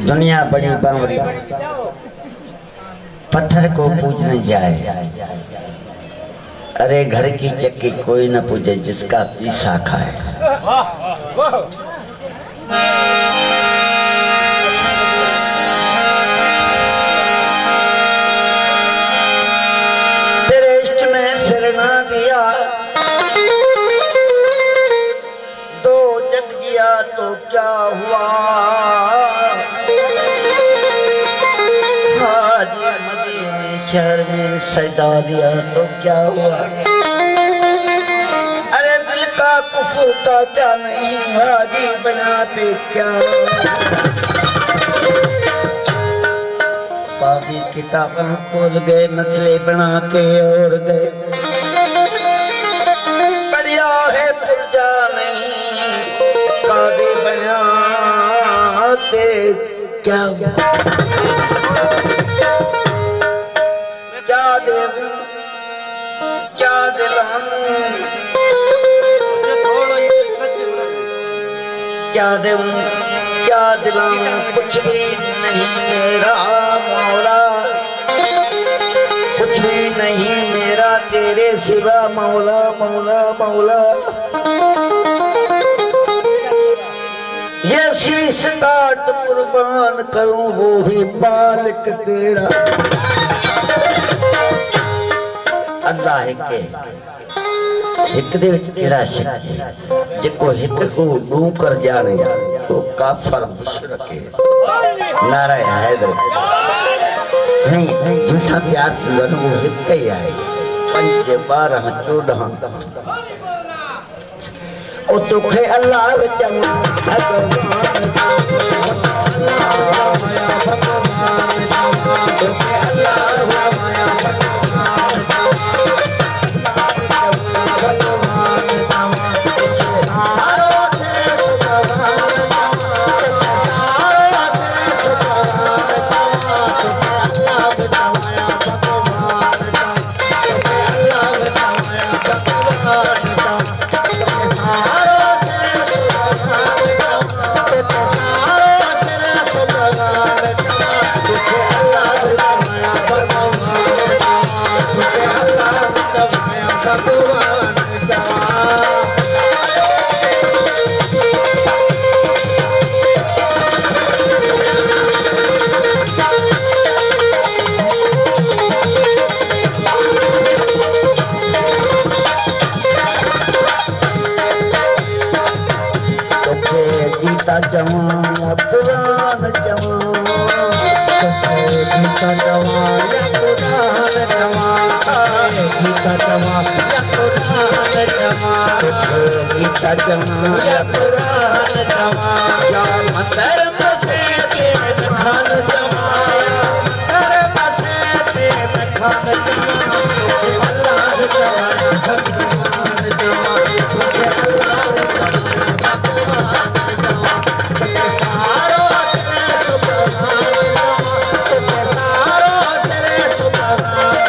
दुनिया बड़ी बावरी, पत्थर को पूजने जाए। अरे घर की चक्की कोई न पूजे जिसका पीसा खाए। तेरे इश्क में सिर ना दिया तो जग गया तो क्या हुआ। हाजी मदीने शहर में सजदा दिया तो क्या हुआ। अरे दिल का कुफर का क्या नहीं, हाजी बनाते क्या। काजी किताबें खोल गए, मसले बना के और गए। बढ़िया है पुरजा नहीं, काजी बनाते क्या। क्या दिलाऊं, क्या दूं, क्या दिलाऊं, कुछ भी नहीं मेरा मौला, कुछ भी नहीं मेरा तेरे सिवा मौला मौला मौला। ये शीश काट कुर्बान करूं वो भी मालिक तेरा। अल्लाह के हिक दे विच केड़ा शक जेको हिक को दू कर जाने तो काफर मुशरिक है। नारा हैदर सही जिसा प्यार थींदो न वो हिक ही आहे। 5 12 14 ओ तोखे अल्लाह चङो भगवान जवान पुरान जवान, गीता जवान या पुरान जवान, गीता जवान या पुरान जवान, गीता जवान या पुरान जवान। या मंदिर बसे के खान जवान, मंदिर बसे के खान जवान, तुझे अल्लाह जवान भगवान जवान, तुझे अल्लाह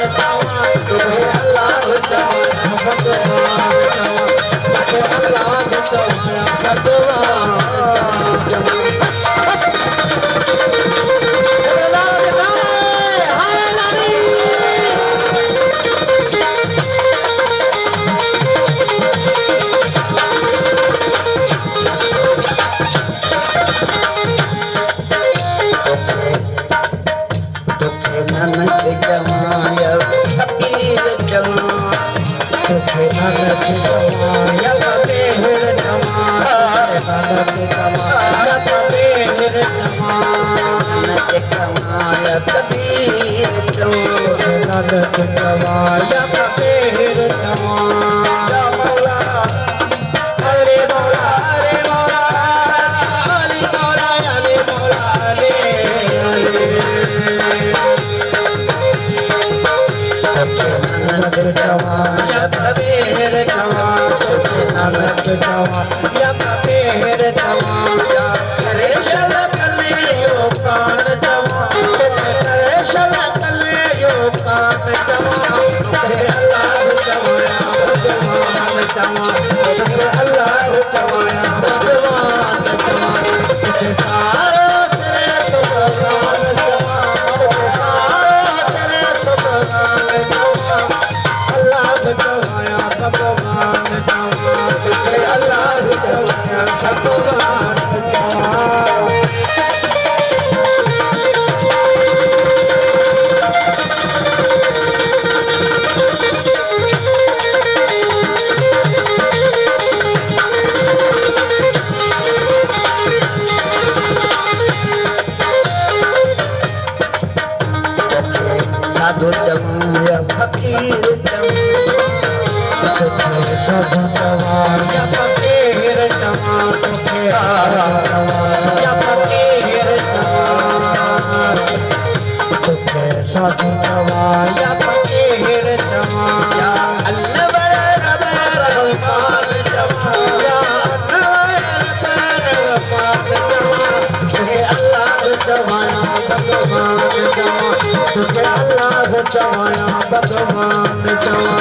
जवान भगवान। अल्लाह साधु चवां या फकीर चवां साधु चवां या फकीर चवां तोखे या फकीर चवां तोखे साधु चवां या फकीर चवां या अनवर रहमान चवां या अनवर रहमान चवां तोखे अल्लाह चवां भगवान चवां तोखे अल्लाह चवां भगवान चवां